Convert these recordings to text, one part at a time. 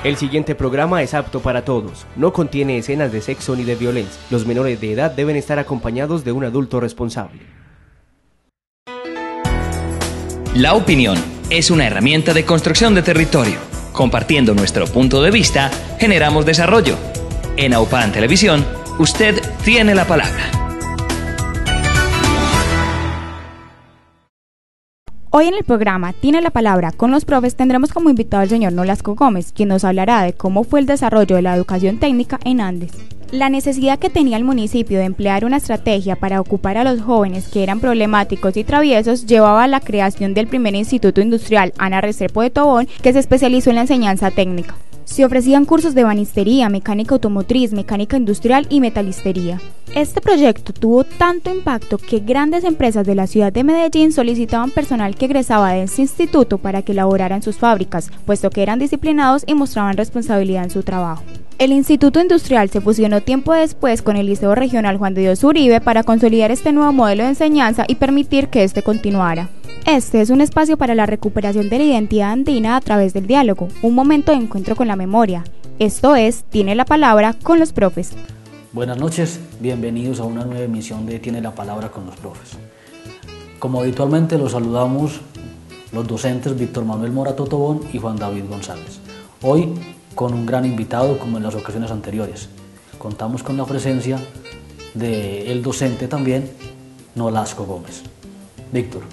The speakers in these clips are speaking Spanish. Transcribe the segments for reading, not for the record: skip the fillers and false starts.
El siguiente programa es apto para todos. No contiene escenas de sexo ni de violencia. Los menores de edad deben estar acompañados de un adulto responsable. La opinión es una herramienta de construcción de territorio. Compartiendo nuestro punto de vista, generamos desarrollo. En AUPAN Televisión, usted tiene la palabra. Hoy en el programa Tiene la Palabra con los profes tendremos como invitado al señor Nolasco Gómez, quien nos hablará de cómo fue el desarrollo de la educación técnica en Andes. La necesidad que tenía el municipio de emplear una estrategia para ocupar a los jóvenes que eran problemáticos y traviesos llevaba a la creación del primer instituto industrial Ana Restrepo de Tobón, que se especializó en la enseñanza técnica. Se ofrecían cursos de ebanistería, mecánica automotriz, mecánica industrial y metalistería. Este proyecto tuvo tanto impacto que grandes empresas de la ciudad de Medellín solicitaban personal que egresaba de este instituto para que laborara en sus fábricas, puesto que eran disciplinados y mostraban responsabilidad en su trabajo. El Instituto Industrial se fusionó tiempo después con el Liceo Regional Juan de Dios Uribe para consolidar este nuevo modelo de enseñanza y permitir que este continuara. Este es un espacio para la recuperación de la identidad andina a través del diálogo, un momento de encuentro con la memoria. Esto es Tiene la Palabra con los profes. Buenas noches, bienvenidos a una nueva emisión de Tiene la Palabra con los profes. Como habitualmente los saludamos los docentes Víctor Manuel Morato Tobón y Juan David González. Hoy con un gran invitado como en las ocasiones anteriores. Contamos con la presencia del docente también, Nolasco Gómez. Víctor.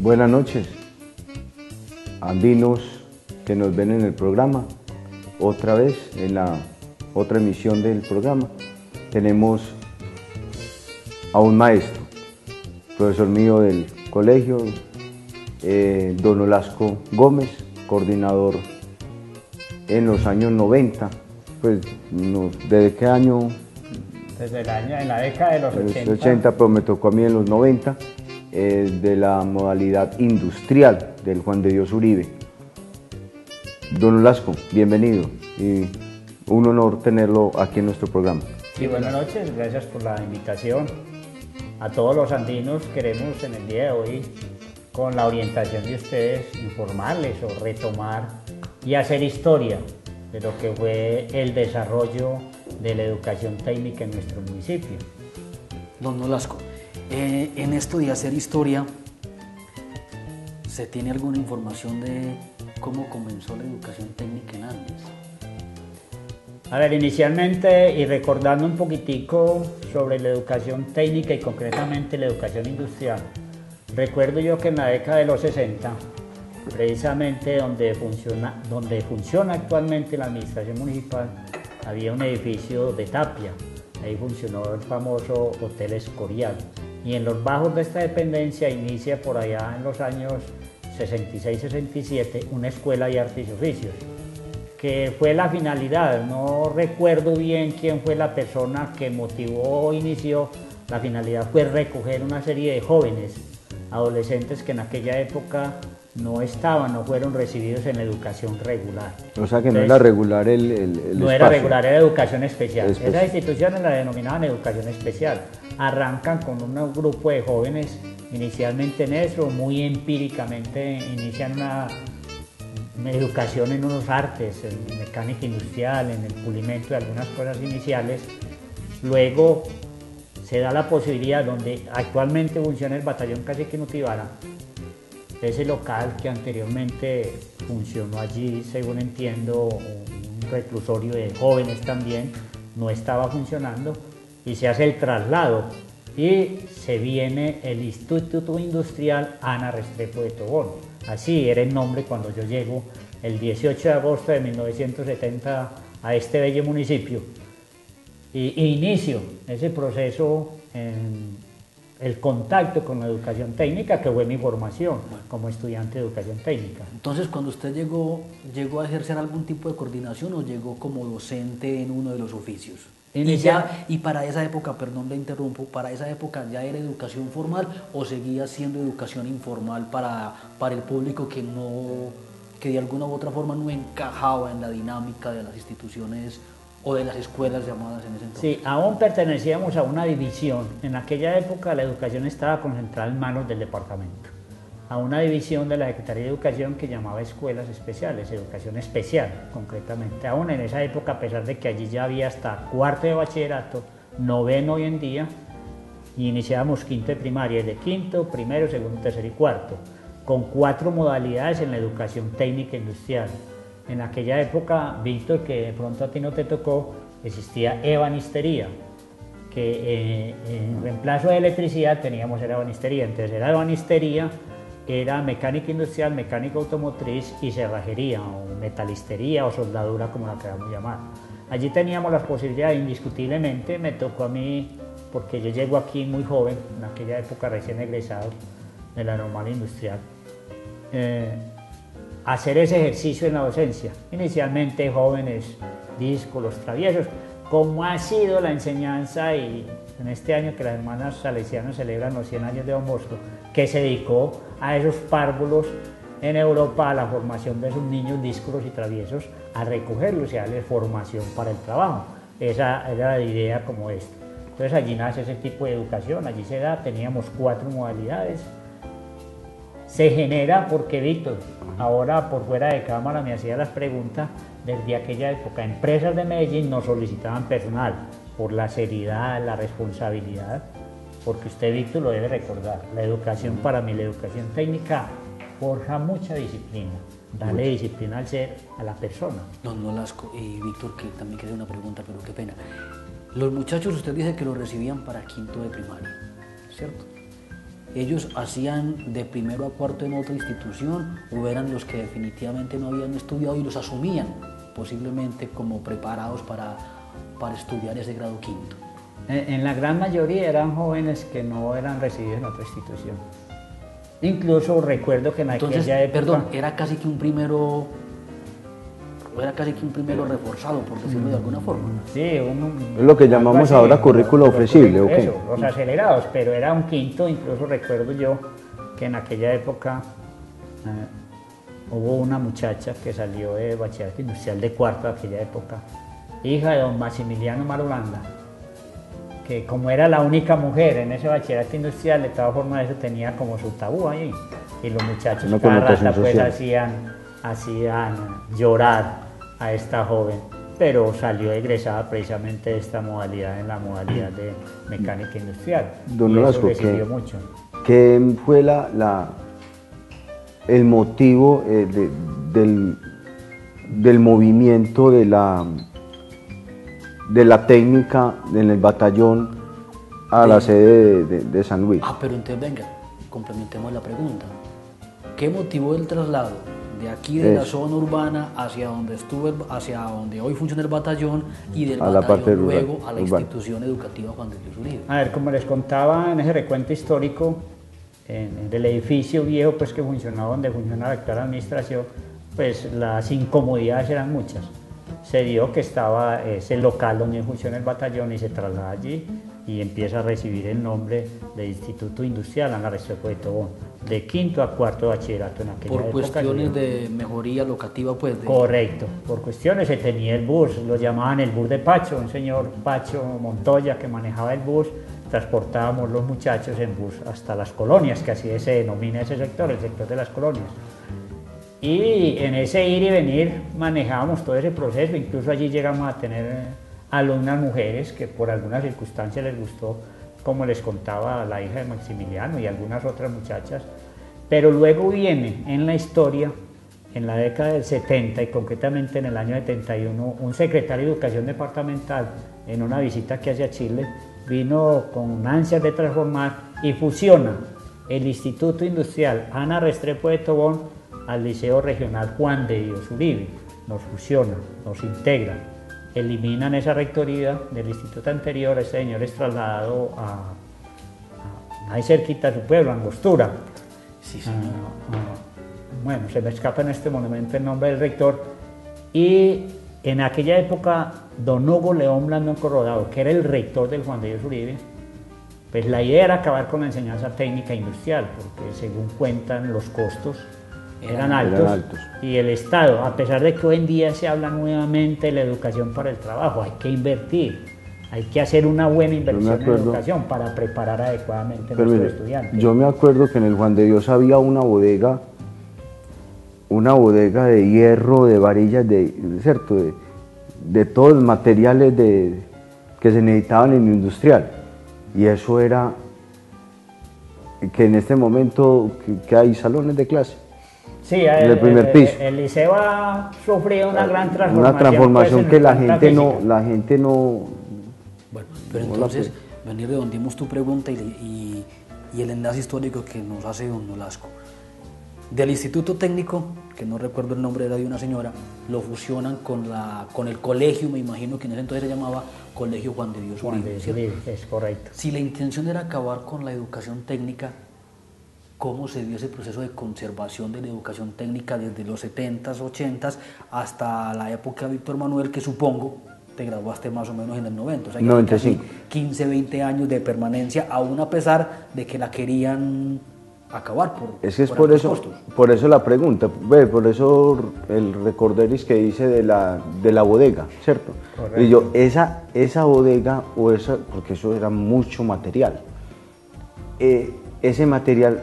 Buenas noches, andinos que nos ven en el programa. Otra vez, en la otra emisión del programa, tenemos a un maestro, profesor mío del colegio, don Nolasco Gómez, coordinador en los años 90, pues ¿desde qué año? Desde el año, en la década de los 80, pero me tocó a mí en los 90, de la modalidad industrial del Juan de Dios Uribe. Don Nolasco, bienvenido y un honor tenerlo aquí en nuestro programa. Sí, buenas noches, gracias por la invitación. A todos los andinos queremos en el día de hoy, con la orientación de ustedes, informarles o retomar y hacer historia de lo que fue el desarrollo de la educación técnica en nuestro municipio. Don Nolasco, en esto de hacer historia, ¿se tiene alguna información de cómo comenzó la educación técnica en Andes? A ver, inicialmente y recordando un poquitico sobre la educación técnica y concretamente la educación industrial, recuerdo yo que en la década de los 60, precisamente donde funciona actualmente la administración municipal, había un edificio de tapia. Ahí funcionó el famoso Hotel Escorial. Y en los bajos de esta dependencia inicia por allá en los años 66-67 una escuela de artes y oficios, que fue la finalidad, no recuerdo bien quién fue la persona que motivó o inició, la finalidad fue recoger una serie de jóvenes, adolescentes que en aquella época no fueron recibidos en la educación regular. O sea que no era regular el no espacio. Era regular, era educación especial. Esas instituciones la denominaban educación especial. Arrancan con un grupo de jóvenes, inicialmente en eso, muy empíricamente inician una educación en unos artes, en mecánica industrial, en el pulimento de algunas cosas iniciales. Luego se da la posibilidad, donde actualmente funciona el batallón Cacique Nutibara, ese local que anteriormente funcionó allí, según entiendo, un reclusorio de jóvenes también, no estaba funcionando y se hace el traslado y se viene el Instituto Industrial Ana Restrepo de Tobón. Así era el nombre cuando yo llego el 18 de agosto de 1970 a este bello municipio y inicio ese proceso en el contacto con la educación técnica, que fue mi formación como estudiante de educación técnica. Entonces, cuando usted llegó a ejercer algún tipo de coordinación o llegó como docente en uno de los oficios. Y para esa época, perdón le interrumpo, para esa época ya era educación formal o seguía siendo educación informal para el público que de alguna u otra forma no encajaba en la dinámica de las instituciones o de las escuelas llamadas en ese entonces. Sí, aún pertenecíamos a una división. En aquella época la educación estaba concentrada en manos del departamento. a una división de la Secretaría de Educación que llamaba Escuelas Especiales, Educación Especial concretamente. Aún en esa época, a pesar de que allí ya había hasta cuarto de bachillerato, noveno hoy en día, y iniciábamos quinto de primaria, de quinto, primero, segundo, tercero y cuarto, con 4 modalidades en la educación técnica industrial. En aquella época, Víctor, que de pronto a ti no te tocó, existía ebanistería, que en reemplazo de electricidad teníamos ebanistería. Entonces era ebanistería, era mecánica industrial, mecánica automotriz y cerrajería, o metalistería o soldadura, como la queramos llamar. Allí teníamos las posibilidades, indiscutiblemente me tocó a mí, porque yo llego aquí muy joven, en aquella época recién egresado de la normal industrial, hacer ese ejercicio en la docencia. Inicialmente jóvenes, díscolos, traviesos, como ha sido la enseñanza, y en este año que las hermanas salesianas celebran los 100 años de Don Bosco, que se dedicó a esos párvulos en Europa, a la formación de esos niños díscolos y traviesos, a recogerlos y a darles formación para el trabajo. Esa era la idea como esta. Entonces allí nace ese tipo de educación, allí se da, teníamos 4 modalidades. Se genera porque Víctor, ahora por fuera de cámara me hacía las preguntas, desde aquella época empresas de Medellín nos solicitaban personal por la seriedad, la responsabilidad, porque usted, Víctor, lo debe recordar, la educación para mí, la educación técnica forja mucha disciplina, darle disciplina al ser, a la persona. No, Lasco, y Víctor, que también quería una pregunta, pero qué pena. Los muchachos, usted dice que los recibían para quinto de primaria, ¿cierto? ¿Ellos hacían de primero a cuarto en otra institución o eran los que definitivamente no habían estudiado y los asumían posiblemente como preparados para estudiar ese grado quinto? En la gran mayoría eran jóvenes que no eran recibidos en otra institución. Incluso recuerdo que en aquella época... Perdón, era casi que un primero reforzado, por decirlo de alguna forma. Sí, es lo que llamamos así, ahora currículo ofrecible, ¿ok? Eso, los acelerados, pero era un quinto. Incluso recuerdo yo que en aquella época hubo una muchacha que salió de bachillerato industrial de cuarto de aquella época, hija de don Maximiliano Marulanda, que como era la única mujer en ese bachillerato industrial, de todas formas eso tenía como su tabú ahí, y los muchachos cada rata pues hacían llorar a esta joven, pero salió egresada precisamente de esta modalidad, en la modalidad de mecánica industrial. Don Lasco, eso recibió mucho. ¿Qué fue el motivo del movimiento de la técnica en el batallón a la sede de San Luis? Pero entonces venga, complementemos la pregunta. ¿Qué motivó el traslado de aquí de la zona urbana hacia donde hoy funciona el batallón, y del batallón luego a la institución educativa Juan de Dios Uribe? A ver, como les contaba en ese recuento histórico, del edificio viejo pues que funcionaba donde funciona la actual administración, pues las incomodidades eran muchas. Se dio que estaba ese local donde funciona el batallón y se traslada allí y empieza a recibir el nombre de Instituto Industrial Ana Restrepo de Tobón, de quinto a cuarto de bachillerato en aquella época. Por cuestiones de mejoría locativa, pues. Correcto, por cuestiones se tenía el bus, lo llamaban el bus de Pacho, un señor Pacho Montoya que manejaba el bus, transportábamos los muchachos en bus hasta las colonias, que así se denomina ese sector, el sector de las colonias. Y en ese ir y venir manejábamos todo ese proceso, incluso allí llegamos a tener alumnas mujeres que por alguna circunstancia les gustó, como les contaba la hija de Maximiliano y algunas otras muchachas, pero luego viene en la historia, en la década del 70 y concretamente en el año 71, un secretario de Educación Departamental en una visita que hace a Chile, vino con ansias de transformar y fusiona el Instituto Industrial Ana Restrepo de Tobón al Liceo Regional Juan de Dios Uribe. Nos fusiona, nos integra, eliminan esa rectoría del instituto anterior. Ese señor es trasladado ahí cerquita de su pueblo, Angostura. Sí, señor. Bueno, se me escapa en este momento el nombre del rector. Y en aquella época, don Hugo León Blanco Rodado, que era el rector del Juan de Dios Uribe, pues la idea era acabar con la enseñanza técnica industrial, porque según cuentan los costos eran altos, y el Estado, a pesar de que hoy en día se habla nuevamente de la educación para el trabajo, hay que invertir, hay que hacer una buena inversión en educación para preparar adecuadamente a nuestros estudiantes. Yo me acuerdo que en el Juan de Dios había una bodega de hierro, de varillas, ¿cierto? De todos los materiales que se necesitaban en el industrial. Y eso era que en este momento que hay salones de clase. Sí, en el primer piso. El liceo ha sufrido una gran transformación. Una transformación pues, que la gente no... Bueno, pero entonces, venir redondeamos tu pregunta y el enlace histórico que nos hace don Nolasco. Del Instituto Técnico, que no recuerdo el nombre, era de una señora, lo fusionan con el colegio, me imagino que en ese entonces se llamaba Colegio Juan de Dios Uribe, ¿cierto? Es correcto. Si la intención era acabar con la educación técnica, ¿cómo se dio ese proceso de conservación de la educación técnica desde los 70s, 80s hasta la época de Víctor Manuel, que supongo te graduaste más o menos en el 90, o sea, 95. 15, 20 años de permanencia, aún a pesar de que la querían acabar por eso la pregunta, por eso el recorderis que hice de la bodega, ¿cierto? Correcto. Y yo, esa bodega, porque eso era mucho material, ese material,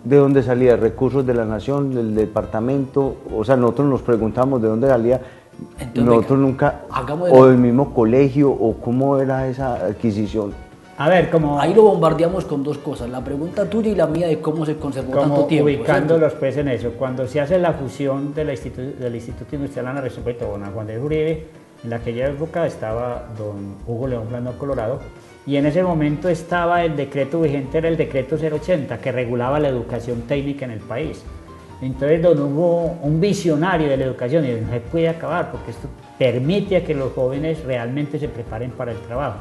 ¿de dónde salía? ¿Recursos de la nación, del departamento? O sea, nosotros nos preguntamos de dónde salía. Entonces, nosotros nunca, o del mismo colegio, o cómo era esa adquisición. A ver, como... Ahí lo bombardeamos con dos cosas, la pregunta tuya y la mía de cómo se conservó tanto tiempo. Ubicándolos pues en eso, cuando se hace la fusión del Instituto Industrial Ana Resuelto con Juan de Uribe, en aquella época estaba don Hugo León Blandón Colorado, y en ese momento estaba el decreto vigente, era el decreto 080, que regulaba la educación técnica en el país. Entonces don Hugo, un visionario de la educación, y no se puede acabar porque esto permite a que los jóvenes realmente se preparen para el trabajo.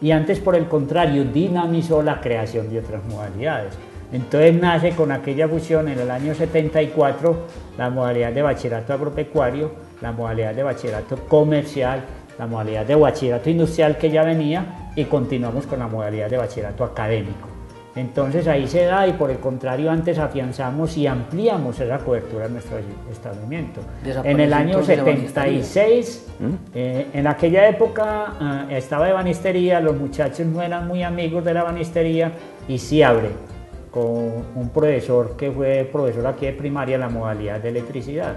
Y antes, por el contrario, dinamizó la creación de otras modalidades. Entonces nace con aquella fusión en el año 74 la modalidad de bachillerato agropecuario, la modalidad de bachillerato comercial, la modalidad de bachillerato industrial que ya venía, y continuamos con la modalidad de bachillerato académico. Entonces ahí se da, y por el contrario antes afianzamos y ampliamos esa cobertura en nuestro establecimiento. En el año 76, en aquella época estaba ebanistería, los muchachos no eran muy amigos de la ebanistería, y se abre con un profesor que fue profesor aquí de primaria la modalidad de electricidad,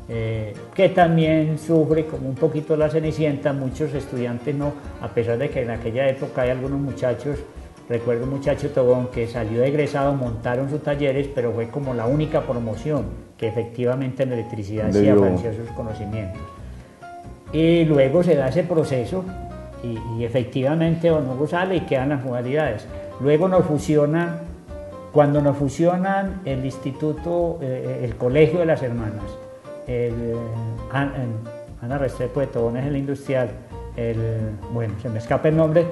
que también sufre como un poquito la Cenicienta. Muchos estudiantes no, a pesar de que en aquella época hay algunos muchachos. Recuerdo un muchacho Tobón que salió de egresado, montaron sus talleres, pero fue como la única promoción que efectivamente en electricidad sí avanzó sus conocimientos. Y luego se da ese proceso y efectivamente don Hugo sale y quedan las modalidades. Luego nos fusionan, cuando nos fusionan el instituto, el colegio de las hermanas, Ana Restrepo de Tobón es el industrial, bueno, se me escapa el nombre.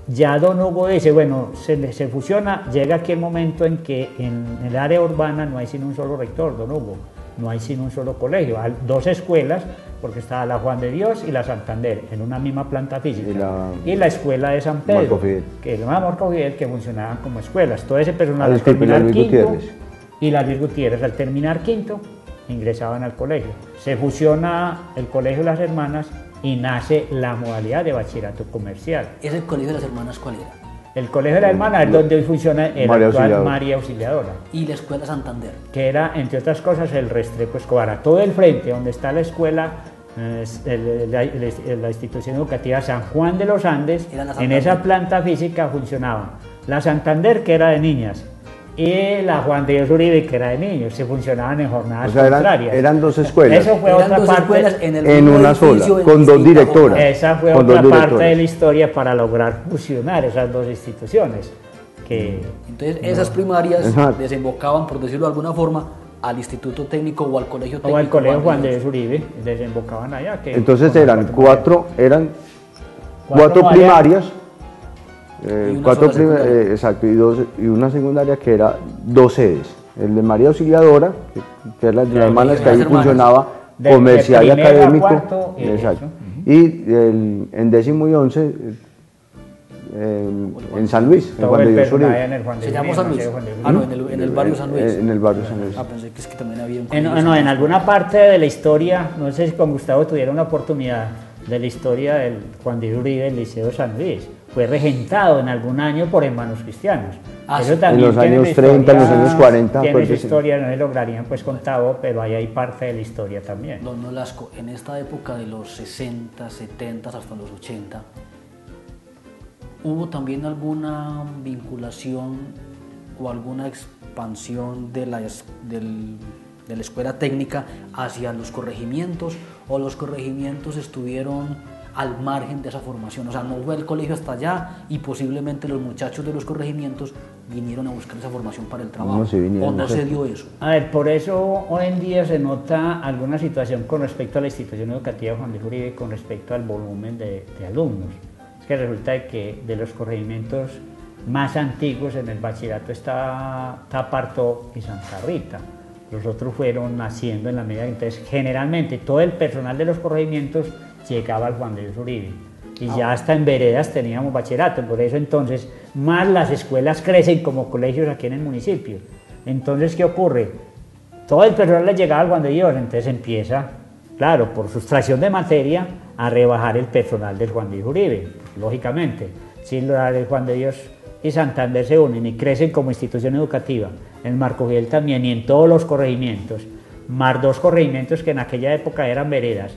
Ya don Hugo dice, bueno, se fusiona, llega aquí el momento en que en el área urbana no hay sino un solo rector, don Hugo, no hay sino un solo colegio, hay dos escuelas, porque estaba la Juan de Dios y la Santander, en una misma planta física, y la escuela de San Pedro, que era Marco Fidel, que funcionaban como escuelas. Todo ese personal al terminar quinto, y la Luis Gutiérrez, al terminar quinto, ingresaban al colegio. Se fusiona el colegio de las hermanas, y nace la modalidad de bachillerato comercial. ¿Ese colegio de las hermanas cuál era? El colegio de las hermanas es donde hoy funciona el actual María Auxiliadora. ¿Y la escuela Santander? Que era, entre otras cosas, el Restrepo Escobar. A todo el frente, donde está la escuela, la institución educativa San Juan de los Andes, en esa planta física funcionaba la Santander, que era de niñas, y la Juan de Dios Uribe, que era de niños. Se funcionaban en jornadas contrarias. Eran dos escuelas. Eso fue otra parte en una sola, con dos directoras. Esa fue otra parte de la historia para lograr fusionar esas dos instituciones. Entonces esas primarias desembocaban, por decirlo de alguna forma, al Instituto Técnico o al Colegio Técnico. O al Colegio Juan de Dios Uribe, desembocaban allá. Entonces eran cuatro primarias. Exacto, y una secundaria que era dos sedes, el de María Auxiliadora, que era de las hermanas, que ahí funcionaba comercial y académico, exacto, y en 10º y 11 en San Luis, en Juan de Dios Uribe. ¿Se llamó San Luis? No, en el barrio San Luis. En el barrio San Luis. Pensé que es que también había un en alguna parte de la historia, no sé si con Gustavo tuvieron la oportunidad de la historia del Juan de Uribe del Liceo San Luis. Fue regentado en algún año por hermanos cristianos. Eso también en los años 30, en los años 40. Tiene pues, su historia, no se lograrían pues contado, pero ahí hay parte de la historia también. Don Nolasco, en esta época de los 60, 70 hasta los 80, ¿hubo también alguna vinculación o alguna expansión de la escuela técnica hacia los corregimientos, o los corregimientos estuvieron al margen de esa formación? O sea, no fue el colegio hasta allá y posiblemente los muchachos de los corregimientos vinieron a buscar esa formación para el trabajo, o no se dio eso. A ver, por eso hoy en día se nota alguna situación con respecto a la institución educativa Juan de Uribe, con respecto al volumen de alumnos. Es que resulta que de los corregimientos más antiguos en el bachillerato está Tapartó y Santa Rita. Los otros fueron naciendo en la medida. Entonces, generalmente todo el personal de los corregimientos llegaba al Juan de Dios Uribe. Y ya hasta en veredas teníamos bachillerato. Por eso entonces, más las escuelas crecen como colegios aquí en el municipio. Entonces, ¿qué ocurre? Todo el personal le llegaba al Juan de Dios. Entonces empieza, claro, por sustracción de materia, a rebajar el personal del Juan de Dios Uribe. Lógicamente, si el Juan de Dios y Santander se unen y crecen como institución educativa, en Marco Fidel también y en todos los corregimientos, más dos corregimientos que en aquella época eran veredas,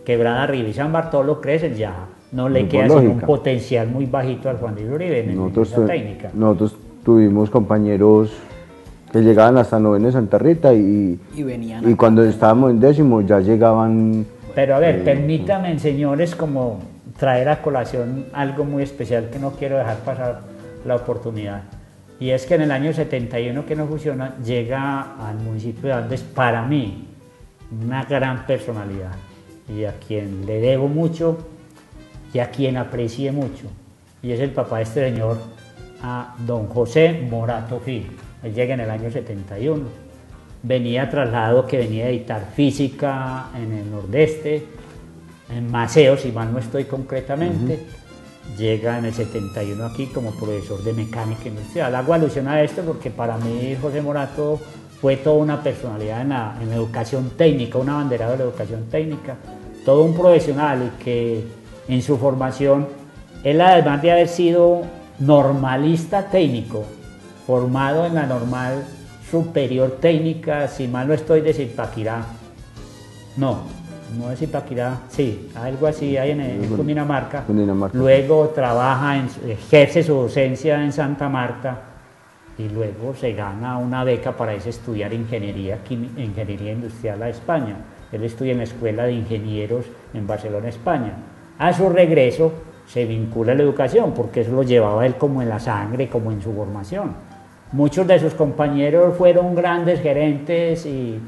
Quebrada Arriba y San Bartolo, crecen ya, no le queda sino un potencial muy bajito al Juan de Uribe en la técnica. Nosotros tuvimos compañeros que llegaban hasta noveno de Santa Rita y cuando estábamos en décimo ya llegaban... Pero a ver, permítanme, señores, como traer a colación algo muy especial que no quiero dejar pasar la oportunidad. Y es que en el año 71 que nos fusiona, llega al municipio de Andes, para mí, una gran personalidad, y a quien le debo mucho y a quien aprecié mucho, y es el papá de este señor, a don José Morato Filho. Él llega en el año 71, venía trasladado, que venía a editar física en el Nordeste, en Maceo, si mal no estoy concretamente. Llega en el 71 aquí como profesor de mecánica industrial. Hago alusión a esto porque para mí José Morato fue toda una personalidad en la educación técnica, un abanderado de la educación técnica, todo un profesional, y que en su formación, él además de haber sido normalista técnico, formado en la normal superior técnica, si mal no estoy, de Zipaquirá, no es Zipaquirá, sí, algo así hay en Cundinamarca. Luego trabaja, ejerce su docencia en Santa Marta y luego se gana una beca para irse a estudiar ingeniería industrial a España. Él estudia en la Escuela de Ingenieros en Barcelona, España. A su regreso se vincula a la educación porque eso lo llevaba él como en la sangre, como en su formación. Muchos de sus compañeros fueron grandes gerentes y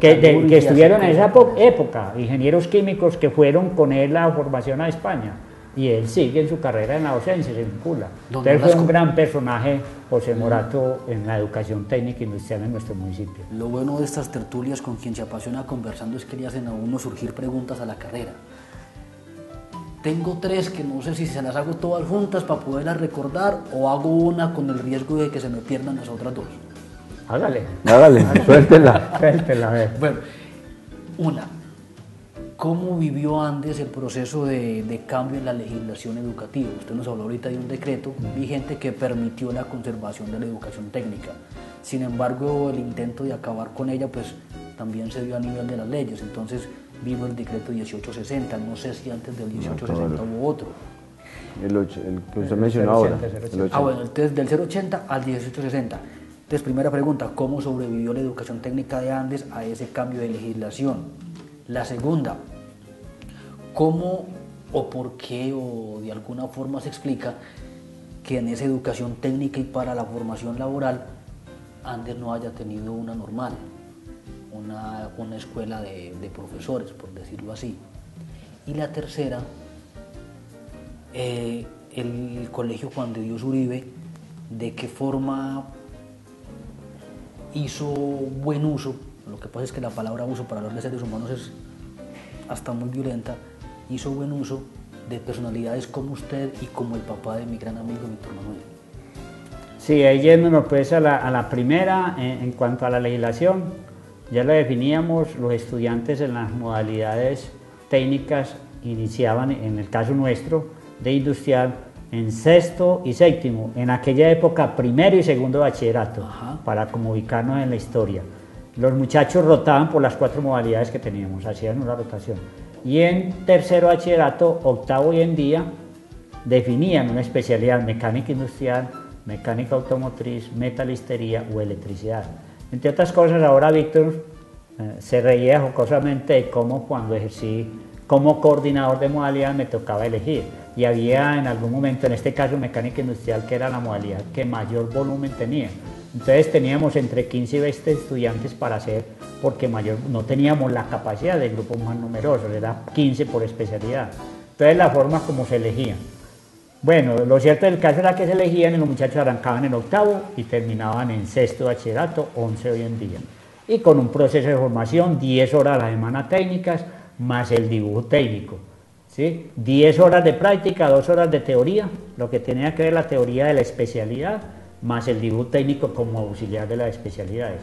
que estuvieron en esa época, ingenieros químicos que fueron con él a formación a España, y él sigue en su carrera en la docencia, se vincula. Entonces fue un gran personaje José Morato en la educación técnica industrial en nuestro municipio. Lo bueno de estas tertulias con quien se apasiona conversando es que le hacen a uno surgir preguntas a la carrera. Tengo tres que no sé si se las hago todas juntas para poderlas recordar, o hago una con el riesgo de que se me pierdan las otras dos. Hágale, suéltela. Suéltela, a ver. Bueno, una, ¿cómo vivió Andes el proceso de cambio en la legislación educativa? Usted nos habló ahorita de un decreto vigente que permitió la conservación de la educación técnica. Sin embargo, el intento de acabar con ella, pues, también se dio a nivel de las leyes. Entonces, vino el decreto 1860. No sé si antes del 1860 hubo otro. El que usted mencionó ahora. Bueno, entonces del 080 al 1860. Entonces, primera pregunta, ¿cómo sobrevivió la educación técnica de Andes a ese cambio de legislación? La segunda, ¿cómo o por qué o de alguna forma se explica que en esa educación técnica y para la formación laboral Andes no haya tenido una normal, una escuela de profesores, por decirlo así? Y la tercera, el Colegio Juan de Dios Uribe, ¿de qué forma hizo buen uso? Lo que pasa es que la palabra uso para hablar de seres humanos es hasta muy violenta. Hizo buen uso de personalidades como usted y como el papá de mi gran amigo Víctor Manuel. Sí, yéndonos pues a la primera, en cuanto a la legislación, ya lo definíamos, los estudiantes en las modalidades técnicas iniciaban, en el caso nuestro, de industrial, en sexto y séptimo, en aquella época primero y segundo bachillerato, para como ubicarnos en la historia. Los muchachos rotaban por las 4 modalidades que teníamos, hacían una rotación. Y en tercero bachillerato, octavo y en día, definían una especialidad: mecánica industrial, mecánica automotriz, metalistería o electricidad. Entre otras cosas, ahora Víctor se reía jocosamente de cómo cuando ejercí como coordinador de modalidad me tocaba elegir, y había en algún momento, en este caso mecánica industrial, que era la modalidad que mayor volumen tenía. Entonces teníamos entre 15 y 20 estudiantes para hacer, porque no teníamos la capacidad de grupos más numerosos, era 15 por especialidad. Entonces la forma como se elegían. Bueno, lo cierto del caso era que se elegían y los muchachos arrancaban en octavo y terminaban en sexto bachillerato, 11 hoy en día. Y con un proceso de formación, 10 horas a la semana técnicas, más el dibujo técnico, ¿sí? 10 horas de práctica, 2 horas de teoría, lo que tenía que ver la teoría de la especialidad, más el dibujo técnico como auxiliar de las especialidades.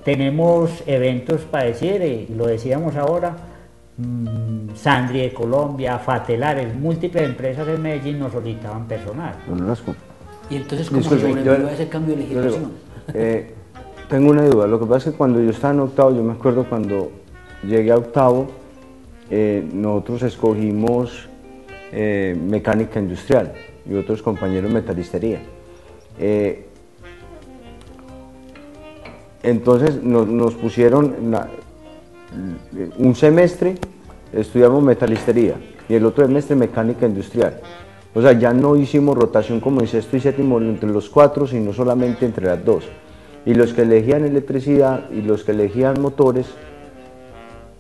Tenemos eventos para decir, y lo decíamos ahora, Sandri de Colombia, Fatelares, múltiples empresas en Medellín nos solicitaban personal. ¿Y entonces cómo se sobrevivió a ese cambio de legislación? Tengo una duda. Lo que pasa es que cuando yo estaba en octavo, yo me acuerdo cuando llegué a octavo, nosotros escogimos mecánica industrial y otros compañeros metalistería. Entonces nos pusieron un semestre estudiamos metalistería y el otro semestre mecánica industrial. O sea, ya no hicimos rotación como en sexto y séptimo entre los 4, sino solamente entre las 2. Y los que elegían electricidad y los que elegían motores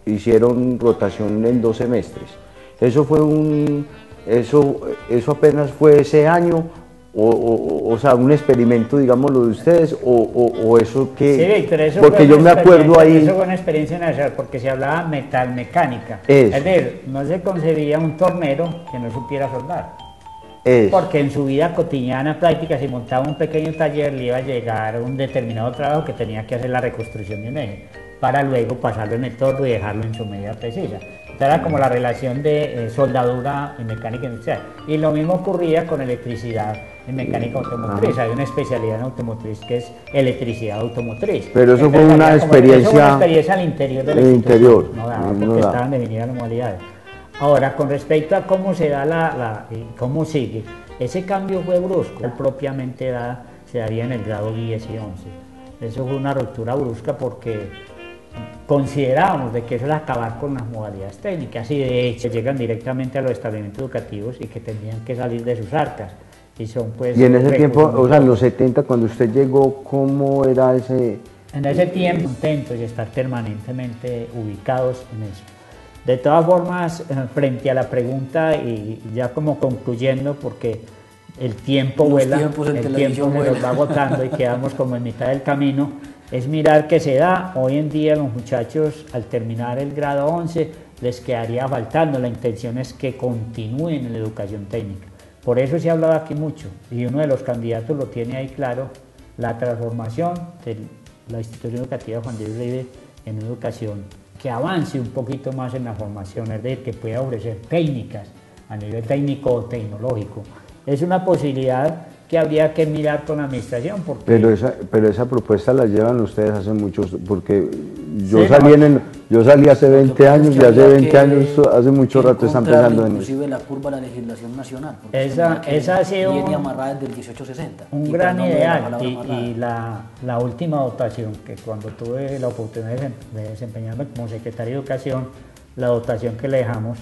hicieron rotación en 2 semestres. Eso fue eso apenas fue ese año, o sea, un experimento, digamos, lo de ustedes, o eso que... Sí, Víctor, eso porque yo me acuerdo ahí... Eso fue una experiencia nacional, porque se hablaba metalmecánica. Es decir, no se concebía un tornero que no supiera soldar. Porque en su vida cotidiana práctica, si montaba un pequeño taller, le iba a llegar un determinado trabajo que tenía que hacer la reconstrucción de un eje, para luego pasarlo en el torno y dejarlo en su medida precisa. Era como la relación de soldadura en mecánica industrial. Y lo mismo ocurría con electricidad en mecánica automotriz. Hay una especialidad en automotriz que es electricidad automotriz. Pero eso fue una experiencia... Eso fue una experiencia al interior del interior. No daba, porque estaban definidas las modalidades. Ahora, con respecto a cómo se da cómo sigue, ese cambio fue brusco. Propiamente dada se daría en el grado 10 y 11. Eso fue una ruptura brusca porque considerábamos de que eso era acabar con las modalidades técnicas y de hecho llegan directamente a los establecimientos educativos y que tendrían que salir de sus arcas. Y son pues... Y en ese tiempo, o sea, en los 70, cuando usted llegó, ¿cómo era ese...? En ese tiempo, contentos y estar permanentemente ubicados en eso. De todas formas, frente a la pregunta y ya como concluyendo, porque el tiempo vuela, el tiempo se nos va agotando y quedamos como en mitad del camino, es mirar que se da. Hoy en día los muchachos al terminar el grado 11 les quedaría faltando, la intención es que continúen en la educación técnica. Por eso se ha hablado aquí mucho y uno de los candidatos lo tiene ahí claro, la transformación de la institución educativa Juan Diego Uribe en una educación que avance un poquito más en la formación, es decir, que pueda ofrecer técnicas a nivel técnico o tecnológico. Es una posibilidad que habría que mirar con la administración. Porque... Pero esa propuesta la llevan ustedes hace muchos, porque yo, sí, yo salí hace 20 años y hace 20 años, hace mucho rato están pensando en eso. Inclusive la curva de la legislación nacional. Esa ha sido viene amarrada desde el 1860. Un gran ideal y la última dotación, que cuando tuve la oportunidad de desempeñarme como secretario de Educación, la dotación que le dejamos,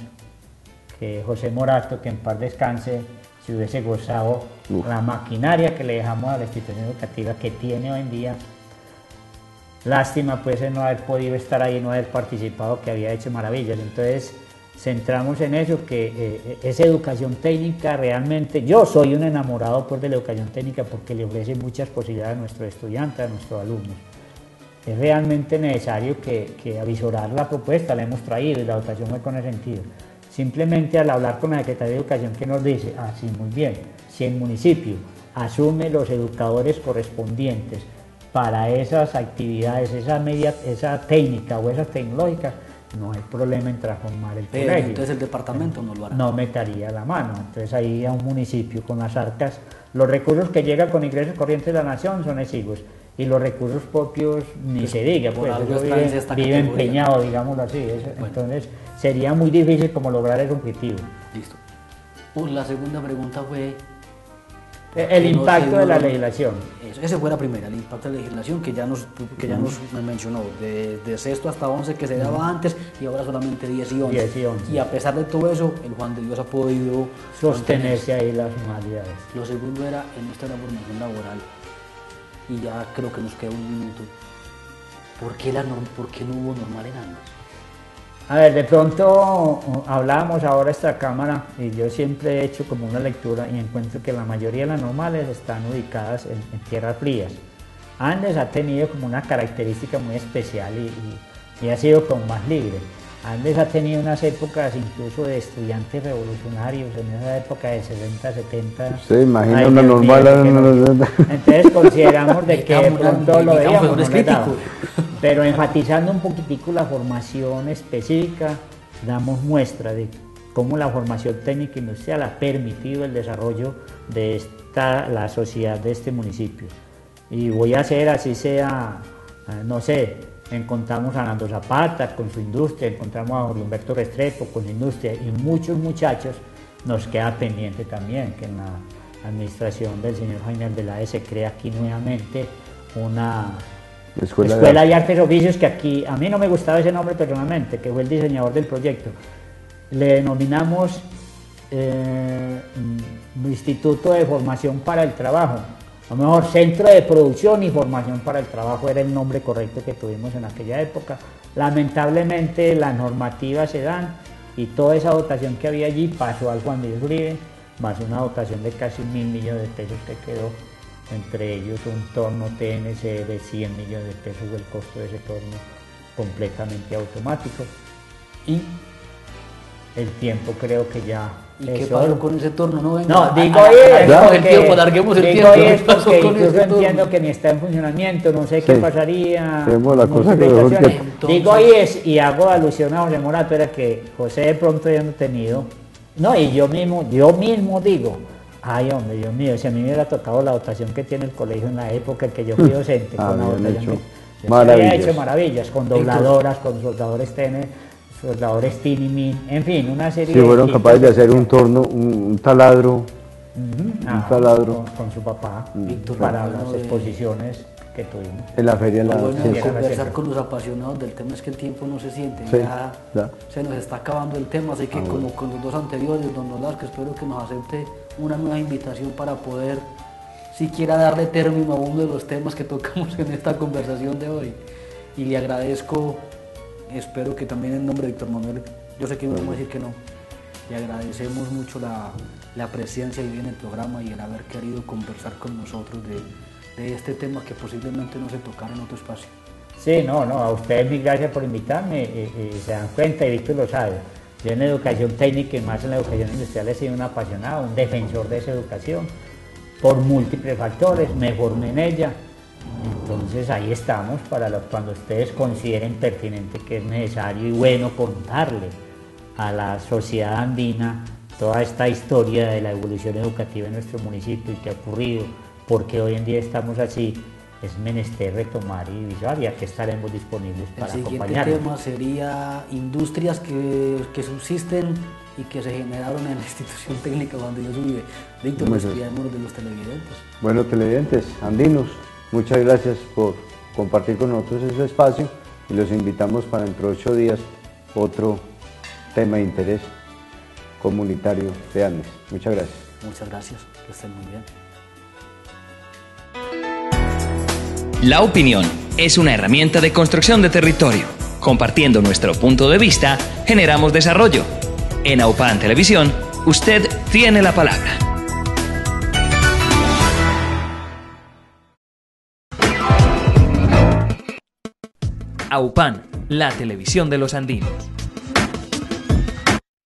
que José Morato, que en paz descanse, si hubiese gozado la maquinaria que le dejamos a la institución educativa que tiene hoy en día. Lástima pues no haber podido estar ahí, no haber participado, que había hecho maravillas. Entonces centramos en eso, que esa educación técnica realmente, yo soy un enamorado pues de la educación técnica porque le ofrece muchas posibilidades a nuestros estudiantes, a nuestros alumnos. Es realmente necesario que avisorar la propuesta, la hemos traído y la dotación fue con ese sentido. Simplemente al hablar con la Secretaría de Educación, que nos dice, sí, muy bien, si el municipio asume los educadores correspondientes para esas actividades, esa técnica o esas tecnológicas, no hay problema en transformar el Pero colegio. entonces el departamento no lo hará. No metería la mano. Entonces ahí a un municipio con las arcas, los recursos que llegan con ingresos corrientes de la nación son exiguos. Y los recursos propios ni se diga, por pues algo eso está en vive esta empeñado, digámoslo así. Bueno. Entonces sería muy difícil como lograr el objetivo. Listo. La segunda pregunta fue... El impacto de la legislación. Eso, esa fue la primera, el impacto de la legislación que ya nos mencionó, de sexto hasta 11 que se daba antes y ahora solamente 10 y 11. 10 y 11. Y a pesar de todo eso, el Juan de Dios ha podido Sostenerse ahí las modalidades. Lo segundo era en nuestra formación laboral, y ya creo que nos queda un minuto. ¿Por qué no hubo normal en Andes? A ver, de pronto hablábamos ahora esta cámara y yo siempre he hecho como una lectura y encuentro que la mayoría de las normales están ubicadas en tierras frías. Andes ha tenido como una característica muy especial y ha sido como más libre. Andes ha tenido unas épocas incluso de estudiantes revolucionarios, en esa época de 60, 70. ¿Usted imagina una normal? Entonces consideramos de que de pronto lo veíamos, no le daba. Pero enfatizando un poquitico la formación específica, damos muestra de cómo la formación técnica industrial ha permitido el desarrollo de la sociedad de este municipio. Y voy a hacer así sea, no sé, encontramos a Nando Zapata con su industria, encontramos a Jorge Humberto Restrepo con su industria y muchos muchachos. Nos queda pendiente también que en la administración del señor Jaime Arbeláez se crea aquí nuevamente una Escuela de Artes y Oficios, que aquí a mí no me gustaba ese nombre personalmente, que fue el diseñador del proyecto. Le denominamos Instituto de Formación para el Trabajo. A lo mejor Centro de Producción y Formación para el Trabajo era el nombre correcto que tuvimos en aquella época. Lamentablemente las normativas se dan y toda esa dotación que había allí pasó al Juan de Dios Uribe, más una dotación de casi 1.000 millones de pesos que quedó, entre ellos un torno TNC de 100 millones de pesos, el costo de ese torno completamente automático. Y el tiempo creo que ya... ¿Y qué pasó con ese torno? No, digo entiendo que ni está en funcionamiento, no sé qué pasaría. Digo ahí es, y hago alusión a José Morato, era que José de pronto ya no ha tenido, no, y yo mismo digo, ay hombre, Dios mío, si a mí me hubiera tocado la dotación que tiene el colegio en la época en que yo fui docente, con la dotación había hecho maravillas, con dobladoras, con soldadores TN, soldadores Tinimin, en fin, una serie de... fueron capaces de hacer un torno, un taladro, taladro. Con su papá, para las exposiciones que tuvimos. En la feria. Conversar con los apasionados del tema es que el tiempo no se siente, ya se nos está acabando el tema, así que como con los dos anteriores, don Nolasco, espero que nos acepte una nueva invitación para poder siquiera darle término a uno de los temas que tocamos en esta conversación de hoy. Y le agradezco, espero que también en nombre de Víctor Manuel, yo sé que no vamos a decir que no, le agradecemos mucho la presencia y en el programa y el haber querido conversar con nosotros de este tema que posiblemente no se tocara en otro espacio. Sí, a ustedes mil gracias por invitarme y se dan cuenta, y Víctor lo sabe, yo en la educación técnica y más en la educación industrial he sido un apasionado, un defensor de esa educación, por múltiples factores, me formé en ella. Entonces ahí estamos para cuando ustedes consideren pertinente que es necesario y bueno contarle a la sociedad andina toda esta historia de la evolución educativa en nuestro municipio y qué ha ocurrido, porque hoy en día estamos así, es menester retomar y visualizar, y aquí estaremos disponibles para acompañarnos. El siguiente tema sería industrias que subsisten y que se generaron en la institución técnica Juan de Dios Uribe. Víctor, despidémonos de los televidentes. Bueno, televidentes andinos, muchas gracias por compartir con nosotros ese espacio y los invitamos para dentro de 8 días otro tema de interés comunitario de Andes. Muchas gracias. Muchas gracias, que estén muy bien. La opinión es una herramienta de construcción de territorio. Compartiendo nuestro punto de vista, generamos desarrollo. En AUPAN Televisión, usted tiene la palabra. AUPAN, la televisión de los andinos.